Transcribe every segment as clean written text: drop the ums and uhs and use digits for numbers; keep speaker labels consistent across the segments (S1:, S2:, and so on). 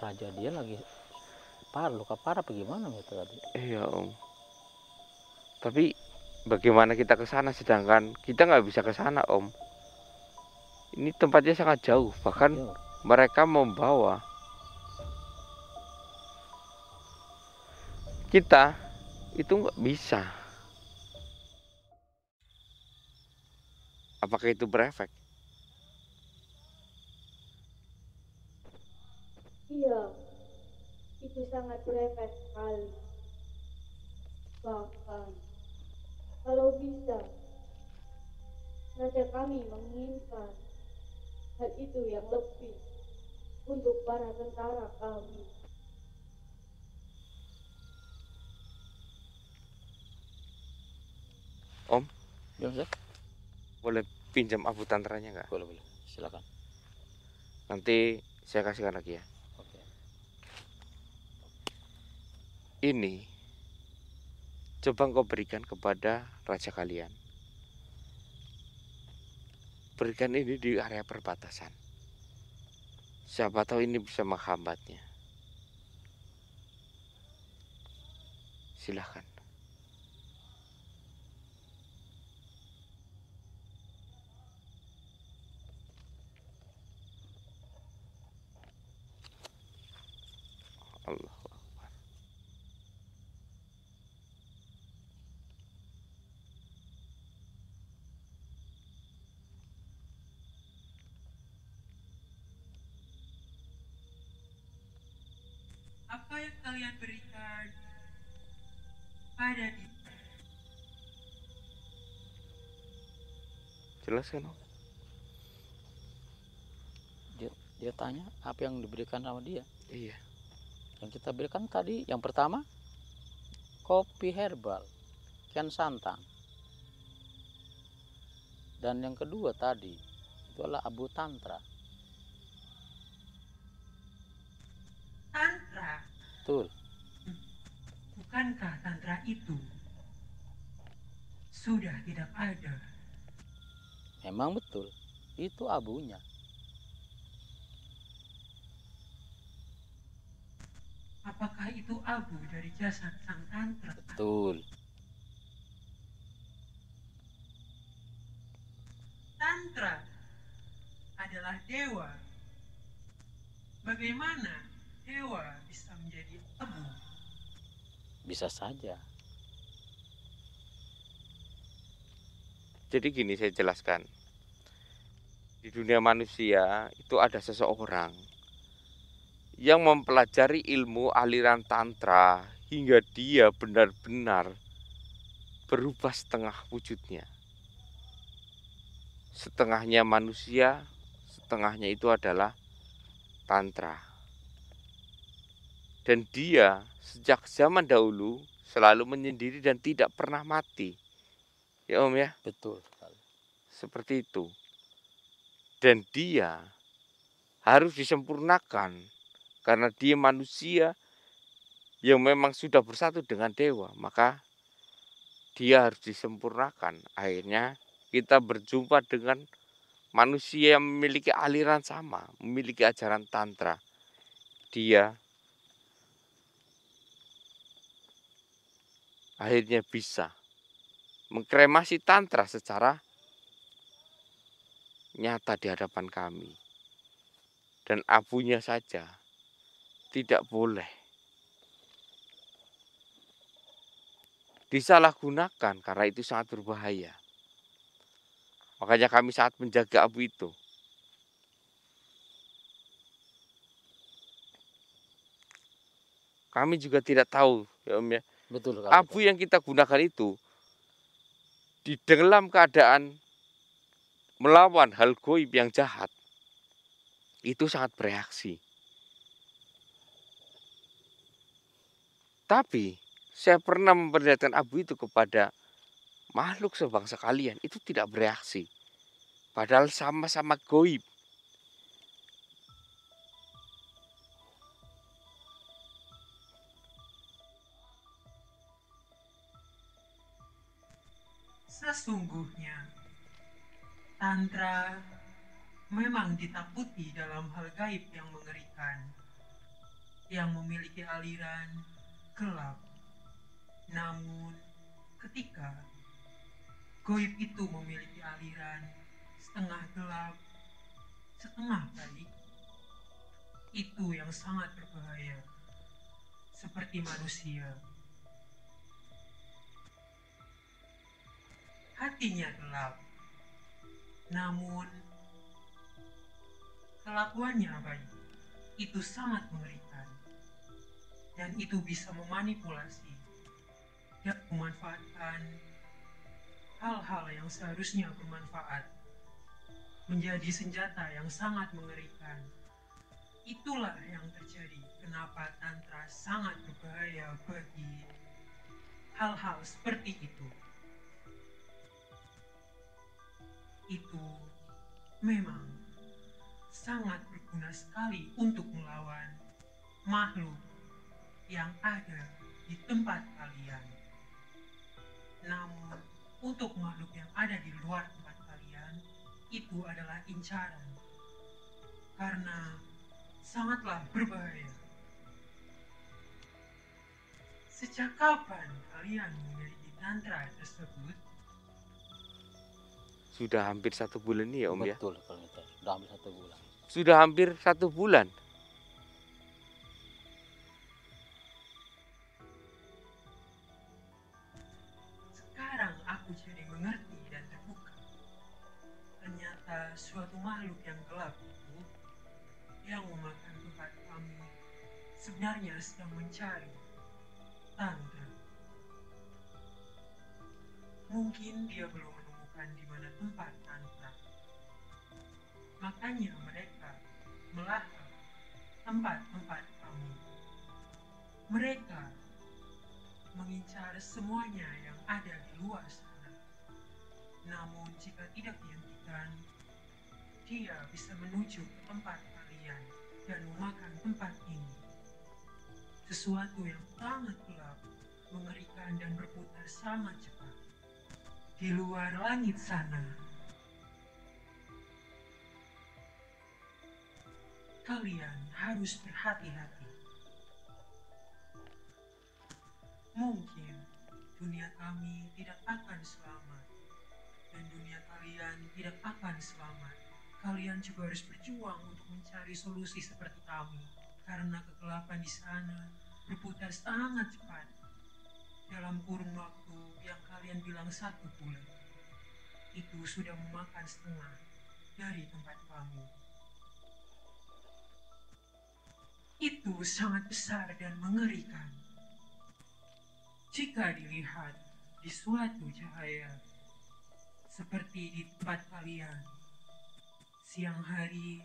S1: raja dia lagi luka parah apa gimana gitu tadi.
S2: Iya Om. Tapi bagaimana kita ke sana sedangkan kita nggak bisa ke sana Om. Ini tempatnya sangat jauh, bahkan
S1: Jauh.
S2: mereka membawa kita itu nggak bisa. Apakah itu berefek?
S3: Iya, itu sangat berefek sekali. Bahkan, kalau bisa, raja kami menginginkan hal itu yang lebih untuk para tentara kami.
S2: Om,
S1: Ya, Ustaz?
S2: boleh pinjam abu tantranya nggak?
S1: Boleh, silakan.
S2: Nanti saya kasihkan lagi ya.
S1: Oke.
S2: Ini coba engkau berikan kepada raja kalian. Berikan ini di area perbatasan. Siapa tahu ini bisa menghambatnya. Silahkan. Allah.
S4: Apa yang kalian berikan pada dia?
S2: Jelaskan Om.
S1: Dia tanya apa yang diberikan sama dia.
S2: Iya.
S1: Yang kita berikan tadi, yang pertama kopi herbal kian santan, dan yang kedua tadi itu adalah abu tantra.
S4: Tantra.
S1: Betul.
S4: Bukankah tantra itu sudah tidak ada?
S1: Memang betul, itu abunya.
S4: Apakah itu abu dari jasad sang tantra?
S1: Betul.
S4: Tantra adalah dewa. Bagaimana dewa bisa menjadi abu?
S1: Bisa saja.
S2: Jadi gini saya jelaskan. Di dunia manusia itu ada seseorang yang mempelajari ilmu aliran tantra hingga dia benar-benar berubah setengah wujudnya. Setengahnya manusia, setengahnya itu adalah tantra. Dan dia sejak zaman dahulu selalu menyendiri dan tidak pernah mati. Ya Om ya?
S1: Betul sekali.
S2: Seperti itu. Dan dia harus disempurnakan karena dia manusia yang memang sudah bersatu dengan dewa, maka dia harus disempurnakan. Akhirnya kita berjumpa dengan manusia yang memiliki aliran sama, memiliki ajaran tantra. Dia akhirnya bisa mengkremasi tantra secara nyata di hadapan kami. Dan abunya saja tidak boleh disalahgunakan karena itu sangat berbahaya. Makanya kami saat menjaga abu itu. Kami juga tidak tahu ya Om ya.
S1: Betul sekali.
S2: Abu yang kita gunakan itu di dalam keadaan melawan hal goib yang jahat itu sangat bereaksi. Tapi saya pernah memperlihatkan abu itu kepada makhluk sebangsa kalian, itu tidak bereaksi. Padahal sama-sama goib.
S4: Sesungguhnya, tantra memang ditakuti dalam hal gaib yang mengerikan. yang memiliki aliran gelap. Namun, ketika goib itu memiliki aliran setengah gelap, setengah baik, itu yang sangat berbahaya, seperti manusia. Hatinya gelap, namun kelakuannya baik. Itu sangat mengerikan, dan itu bisa memanipulasi dan memanfaatkan hal-hal yang seharusnya bermanfaat menjadi senjata yang sangat mengerikan. Itulah yang terjadi kenapa tantra sangat berbahaya bagi hal-hal seperti itu. Itu memang sangat berguna sekali untuk melawan makhluk yang ada di tempat kalian. Namun, untuk makhluk yang ada di luar tempat kalian, itu adalah incaran. Karena sangatlah berbahaya. Sejak kapan kalian memiliki tantra tersebut?
S2: Sudah hampir 1 bulan nih ya Om ya.
S1: Betul kalau itu. Udah hampir 1 bulan.
S2: Sudah hampir 1 bulan.
S4: Sekarang aku jadi mengerti dan terbuka. Ternyata suatu makhluk yang gelap itu yang memakan tempat kami sebenarnya sedang mencari tantra. Mungkin dia belum menemukan di mana tempat tantra. Makanya mereka melahap tempat-tempat kami. Mereka mengincar semuanya yang ada di luar sana. Namun jika tidak dihentikan, dia bisa menuju ke tempat kalian dan memakan tempat ini. Sesuatu yang sangat gelap, mengerikan dan berputar sangat cepat. Di luar langit sana, kalian harus berhati-hati. Mungkin dunia kami tidak akan selamat, dan dunia kalian tidak akan selamat. Kalian juga harus berjuang untuk mencari solusi seperti kami, karena kegelapan di sana berputar sangat cepat. Dalam kurun waktu yang kalian bilang 1 bulan, itu sudah memakan setengah dari tempat kami. Itu sangat besar dan mengerikan. Jika dilihat di suatu cahaya, seperti di tempat kalian, siang hari,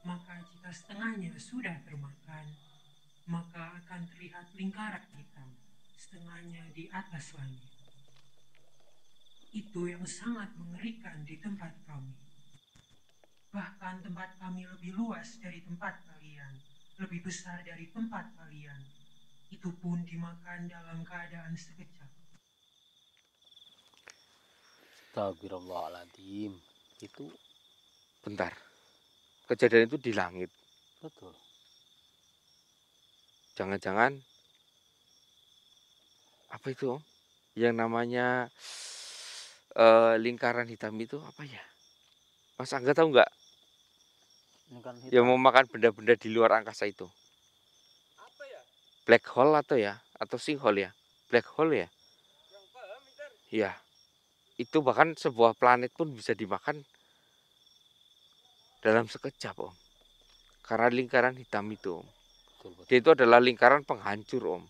S4: maka jika setengahnya sudah termakan, maka akan terlihat lingkaran hitam, setengahnya di atas langit. Itu yang sangat mengerikan di tempat kami. Bahkan tempat kami lebih luas dari tempat kalian, lebih besar dari tempat kalian. Itu pun dimakan dalam keadaan sekejap.
S1: Astagfirullahaladzim. Itu
S2: Bentar. Kejadian itu di langit.
S1: betul.
S2: Jangan-jangan apa itu Om? Yang namanya lingkaran hitam itu apa ya? Mas Angga tahu nggak?
S1: Ini kan
S2: Yang
S1: hitam.
S2: mau makan benda-benda di luar angkasa itu.
S5: Apa ya?
S2: Black hole atau ya? Atau sinkhole ya? Black hole ya?
S5: Yang paham Mister?
S2: Iya. Itu bahkan sebuah planet pun bisa dimakan dalam sekejap Om. Karena lingkaran hitam itu Om.
S1: Betul, betul.
S2: Dia itu adalah lingkaran penghancur Om.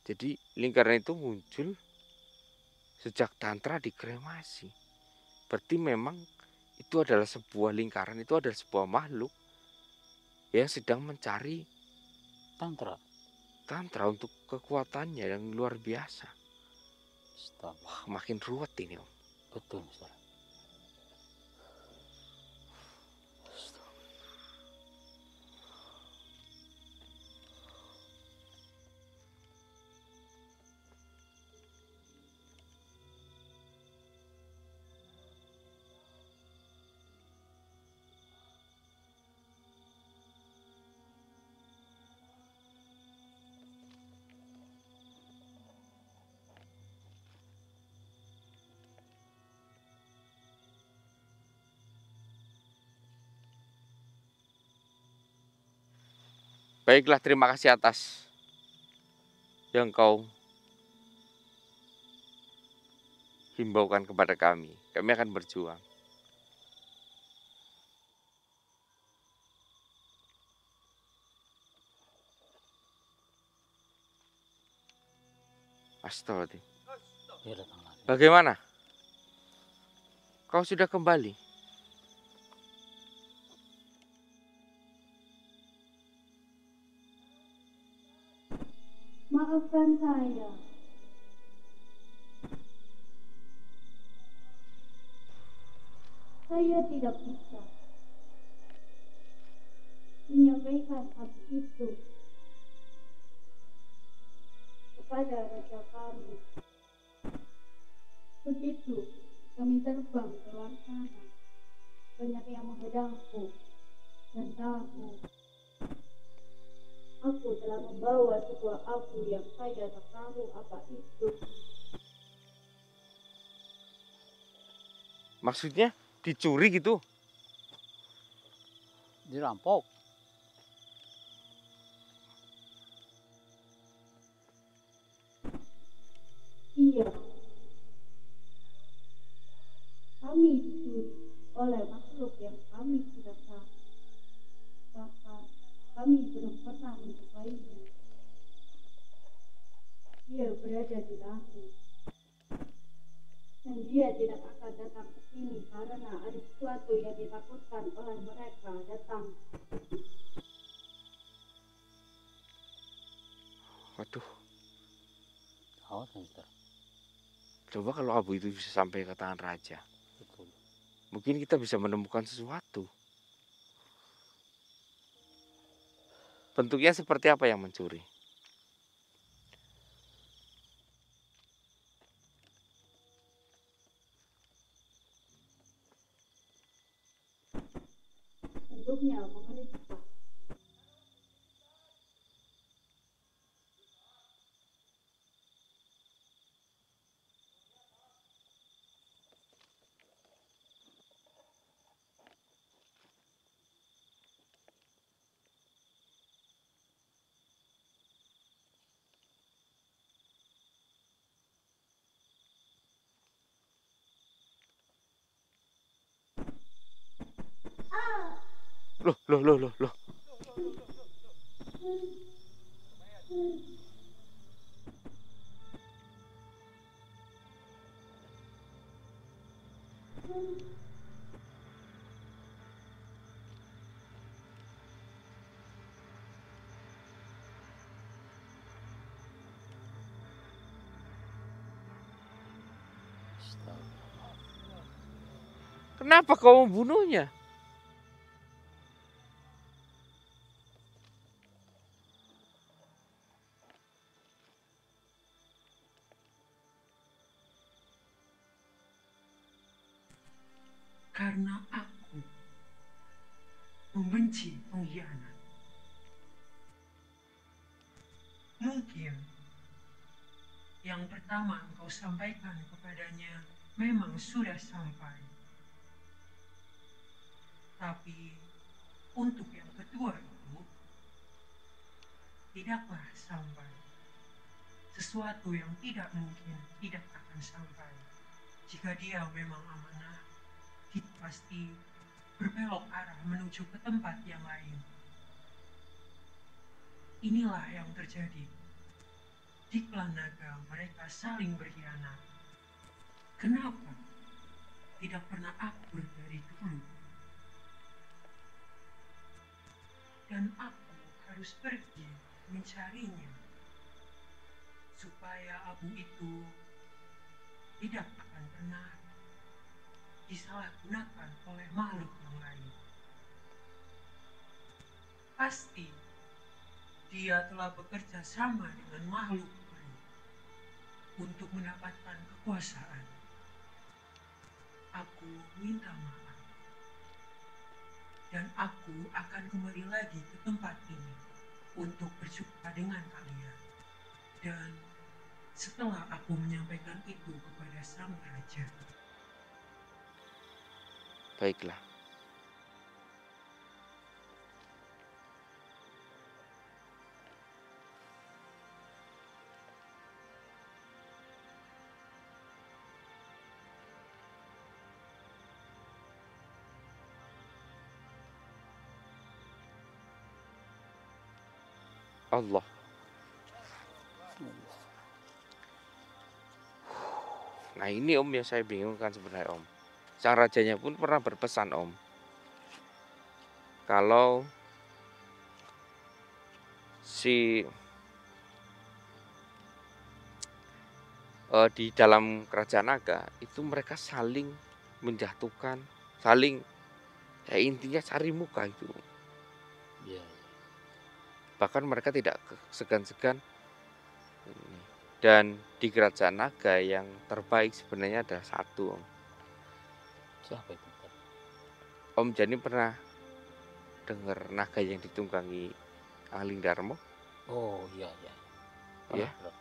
S2: Jadi lingkaran itu muncul sejak tantra dikremasi. Berarti memang itu adalah sebuah lingkaran, itu adalah sebuah makhluk yang sedang mencari
S1: Tantra.
S2: tantra untuk kekuatannya yang luar biasa.
S1: Astaga.
S2: Wah, makin ruwet ini Om.
S1: Betul, Mister.
S2: Baiklah, terima kasih atas yang kau himbaukan kepada kami. Kami akan berjuang. Astagfirullah.
S1: Dia datang lagi.
S2: Bagaimana? Kau sudah kembali?
S3: Maafkan saya. Saya tidak bisa menyampaikan hal itu kepada raja kami. Begitu kami terbang ke luar sana, banyak yang menghadangku dan tahu aku telah membawa sebuah apu yang saya tak tahu apa itu.
S2: Maksudnya dicuri gitu?
S1: Dirampok.
S3: Iya, kami dicuri oleh makhluk yang kami tidak tahu. Bahkan kami belum pernah menjumpai-Nya. Dia berada di langit. Dan dia tidak akan datang ke sini karena ada sesuatu yang ditakutkan oleh mereka datang.
S2: Waduh,
S1: Awas Mister.
S2: coba kalau abu itu bisa sampai ke tangan raja.
S1: Betul.
S2: Mungkin kita bisa menemukan sesuatu. Bentuknya seperti apa yang mencuri?
S3: Bentuknya mengerikan.
S2: Loh, loh, loh, loh, loh.
S1: Astagfirullah.
S2: Kenapa kau membunuhnya?
S4: Karena aku membenci pengkhianat. Mungkin yang pertama engkau sampaikan kepadanya memang sudah sampai. Tapi untuk yang kedua itu tidaklah sampai. Sesuatu yang tidak mungkin tidak akan sampai. Jika dia memang amanah, kita pasti berbelok arah menuju ke tempat yang lain. Inilah yang terjadi. Di klan naga mereka saling berkhianat. Kenapa tidak pernah akur dari dulu? Dan aku harus pergi mencarinya supaya abu itu tidak akan pernah disalahgunakan oleh makhluk yang lain. Pasti dia telah bekerja sama dengan makhluk lain untuk mendapatkan kekuasaan. Aku minta maaf. Dan aku akan kembali lagi ke tempat ini untuk berjumpa dengan kalian. Dan setelah aku menyampaikan itu kepada sang raja.
S2: Baiklah. Allah. Nah ini Om yang saya bingungkan sebenarnya Om. Sang rajanya pun pernah berpesan Om, kalau si di dalam kerajaan naga itu mereka saling menjatuhkan, saling ya intinya cari muka itu.
S1: Iya.
S2: Bahkan mereka tidak segan-segan. Dan di kerajaan naga yang terbaik sebenarnya ada satu Om.
S1: Siapa itu? Mister?
S2: Om Jani pernah dengar naga yang ditunggangi Angling Darmo?
S1: Oh iya iya.
S2: Iya.
S1: Pernah.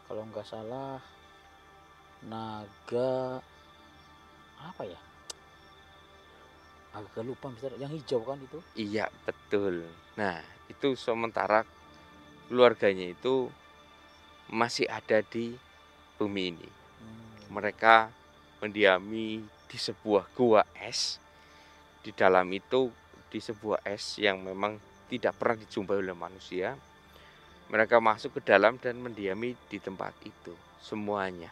S1: Kalau nggak salah naga apa ya? Agak lupa Mister. Yang hijau kan itu?
S2: Iya betul. Nah itu sementara keluarganya itu masih ada di bumi ini. Mereka mendiami di sebuah gua es. Di dalam itu di sebuah es yang memang tidak pernah dijumpai oleh manusia. Mereka masuk ke dalam dan mendiami di tempat itu semuanya.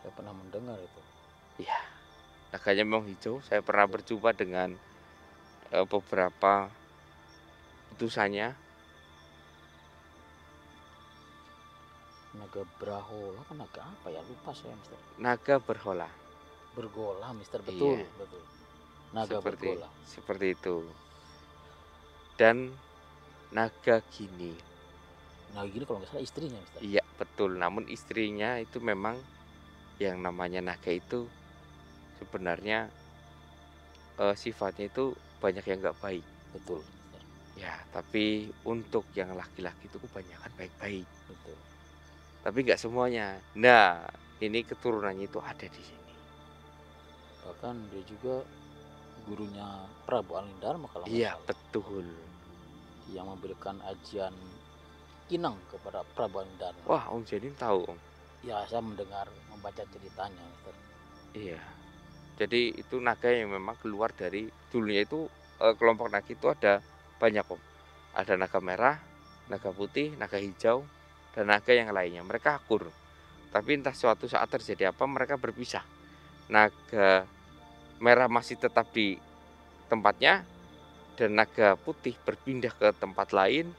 S1: Saya pernah mendengar itu.
S2: Iya, naganya memang hijau. Saya pernah berjumpa dengan beberapa utusannya.
S1: Naga Brahola kan naga apa ya? Lupa saya Mister.
S2: Naga berhola.
S1: Bergola Mister, betul
S2: Iya.
S1: betul. Naga bergola.
S2: Seperti itu. Dan naga gini.
S1: Naga gini kalau nggak salah istrinya Mister.
S2: Iya betul. Namun istrinya itu memang yang namanya naga itu sebenarnya sifatnya itu banyak yang nggak baik.
S1: Betul Mister.
S2: Ya tapi untuk yang laki-laki itu kebanyakan baik-baik.
S1: Betul.
S2: Tapi nggak semuanya. Nah ini keturunannya itu ada di sini.
S1: Bahkan dia juga gurunya Prabu Alindharma kalau nggak
S2: Iya
S1: salah.
S2: betul.
S1: Yang memberikan ajian kinang kepada Prabu Alindharma.
S2: Wah Om Janim tahu Om.
S1: Ya saya mendengar membaca ceritanya Mister.
S2: Iya. Jadi itu naga yang memang keluar dari dulunya itu kelompok naga itu ada banyak Om. Ada naga merah, naga putih, naga hijau, dan naga yang lainnya. Mereka akur. Tapi entah suatu saat terjadi apa mereka berpisah. Naga merah masih tetap di tempatnya dan naga putih berpindah ke tempat lain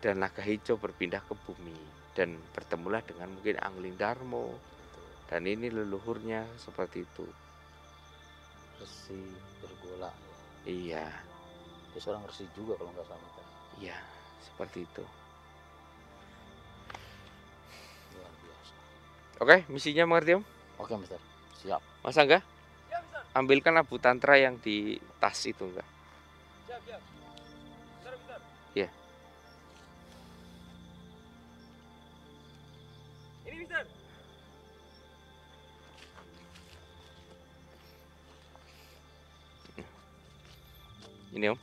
S2: dan naga hijau berpindah ke bumi dan bertemulah dengan mungkin Angling Darmo dan ini leluhurnya seperti itu.
S1: Resi bergola.
S2: Iya,
S1: Dia seorang resi juga kalau nggak salah Mister.
S2: iya seperti itu.
S1: Luar biasa.
S2: Oke, misinya mengerti Om?
S1: Oke Mister. Siap.
S2: Mas Angga,
S5: Ya, Mister.
S2: ambilkan abu tantra yang di tas itu enggak?
S5: Siap, siap. Bentar, bentar.
S2: Iya.
S5: Ini, Mister.
S2: Ini Om.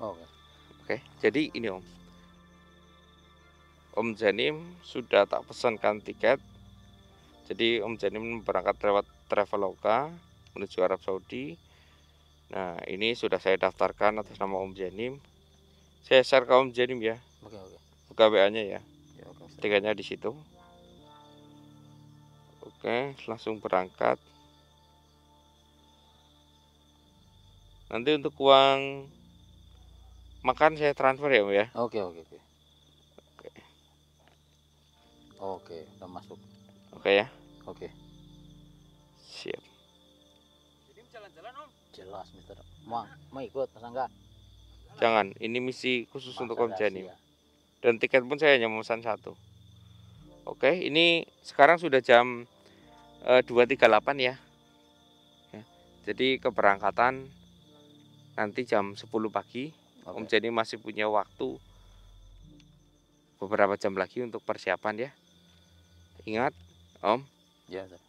S1: Oke.
S2: Oke, jadi ini Om. Om Janim sudah tak pesankan tiket. Jadi Om Janim berangkat lewat Traveloka menuju Arab Saudi. Nah, ini sudah saya daftarkan atas nama Om Janim. Saya share ke Om Janim ya,
S1: Oke oke.
S2: buka WA-nya ya.
S1: Ya oke Mister.
S2: Tiketnya di situ. Oke, langsung berangkat. Nanti untuk uang makan saya transfer ya Om ya.
S1: Oke oke oke. Oke, udah masuk.
S2: Oke ya.
S1: Oke.
S2: Siap.
S5: Jadi jalan-jalan, Om.
S1: Jelas Mister. Mau ikut Mas Angga?
S2: Jangan, ini misi khusus
S1: Masa
S2: untuk Om
S1: rahasia.
S2: Janim. Dan tiket pun saya hanya memesan satu. Oke, ini sekarang sudah jam 2.38 ya. Jadi keberangkatan nanti jam 10 pagi.
S1: Oke.
S2: Om Janim masih punya waktu beberapa jam lagi untuk persiapan ya. Ingat, Om,
S1: Ya Mister.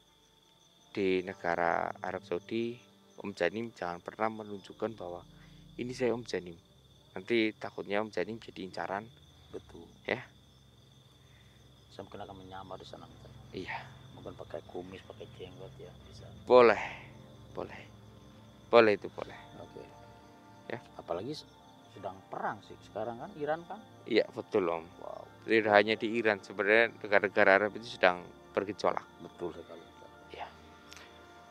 S2: di negara Arab Saudi, Om Janim jangan pernah menunjukkan bahwa ini saya Om Janim. Nanti takutnya Om Janim jadi incaran.
S1: Betul.
S2: Ya.
S1: Saya mungkin akan menyamar di sana Mister.
S2: Iya,
S1: Mungkin pakai kumis, pakai jenggot ya bisa.
S2: boleh. Boleh. Boleh itu boleh.
S1: Oke.
S2: Ya.
S1: Apalagi sedang perang sih sekarang kan, Iran kan.
S2: Iya betul Om.
S1: Wow,
S2: Tidak hanya di Iran, sebenarnya negara-negara Arab itu sedang bergejolak.
S1: betul sekali.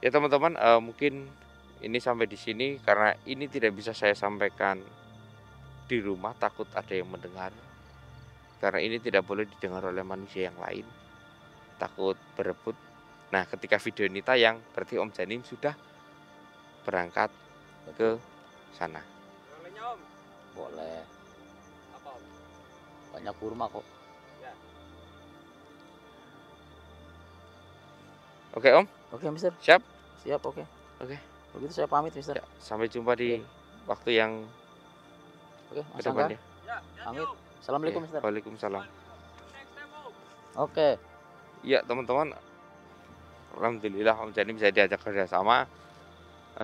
S2: Ya teman-teman, mungkin ini sampai di sini karena ini tidak bisa saya sampaikan di rumah, takut ada yang mendengar. Karena ini tidak boleh didengar oleh manusia yang lain, takut berebut. Nah, ketika video ini tayang, berarti Om Janim sudah berangkat ke sana.
S5: Olehnya Om.
S1: Boleh,
S5: Apa Om?
S1: banyak kurma kok.
S2: Oke Om,
S1: Oke, Mister.
S2: siap?
S1: Siap, oke.
S2: Oke.
S1: Begitu saya pamit, Mister.
S2: Ya, sampai jumpa di waktu yang
S1: Oke, Mas
S2: kedepannya.
S1: Angga.
S5: Ya,
S1: Pamit.
S5: Om.
S1: Assalamualaikum,
S2: Ya,
S1: Mister.
S2: Waalaikumsalam.
S5: Next time Om.
S1: Oke.
S2: Ya teman-teman, alhamdulillah Om Janim bisa diajak kerjasama.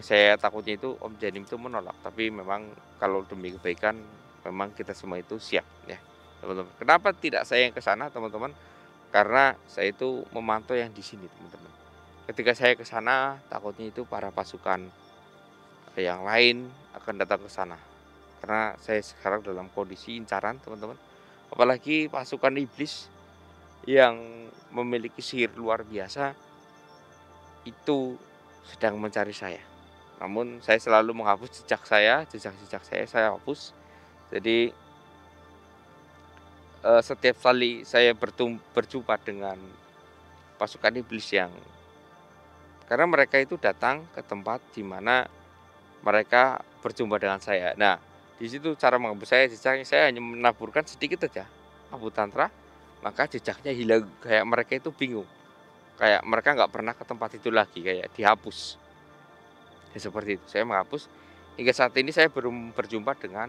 S2: Saya takutnya itu Om Janim itu menolak, tapi memang kalau demi kebaikan memang kita semua itu siap ya teman-teman. Kenapa tidak saya yang ke sana teman-teman? Karena saya itu memantau yang di sini teman-teman. Ketika saya ke sana, takutnya itu para pasukan yang lain akan datang ke sana. Karena saya sekarang dalam kondisi incaran teman-teman. Apalagi pasukan iblis yang memiliki sihir luar biasa itu sedang mencari saya. Namun saya selalu menghapus jejak-jejak saya hapus. Jadi setiap kali saya berjumpa dengan pasukan iblis yang karena mereka itu datang ke tempat di mana mereka berjumpa dengan saya. Nah, di situ cara menghapus jejaknya saya hanya menaburkan sedikit saja abu tantra, maka jejaknya hilang. Kayak mereka itu bingung. Kayak mereka nggak pernah ke tempat itu lagi, kayak dihapus. Ya, seperti itu. Saya menghapus. Hingga saat ini saya belum berjumpa dengan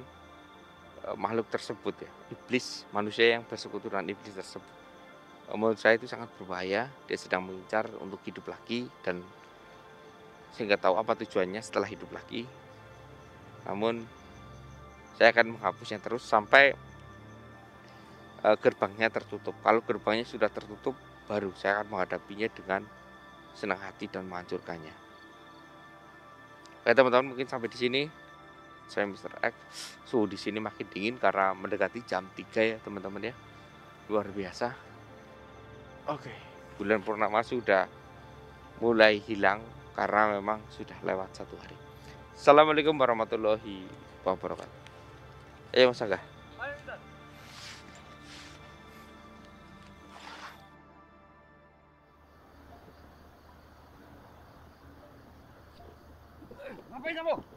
S2: makhluk tersebut ya, iblis, manusia yang bersekutu dengan iblis tersebut. Menurut saya itu sangat berbahaya. Dia sedang mengincar untuk hidup lagi dan saya nggak tahu apa tujuannya setelah hidup lagi. Namun saya akan menghapusnya terus sampai gerbangnya tertutup. Kalau gerbangnya sudah tertutup, baru saya akan menghadapinya dengan senang hati dan menghancurkannya. Oke teman-teman, mungkin sampai di sini. Saya Mr. X. Suhu di sini makin dingin karena mendekati jam 3 ya teman-teman ya. Luar biasa. Oke, bulan purnama sudah mulai hilang karena memang sudah lewat 1 hari. Assalamualaikum warahmatullahi wabarakatuh. Ayo Mas Angga.
S5: Ayo Mister. Ngapain kamu?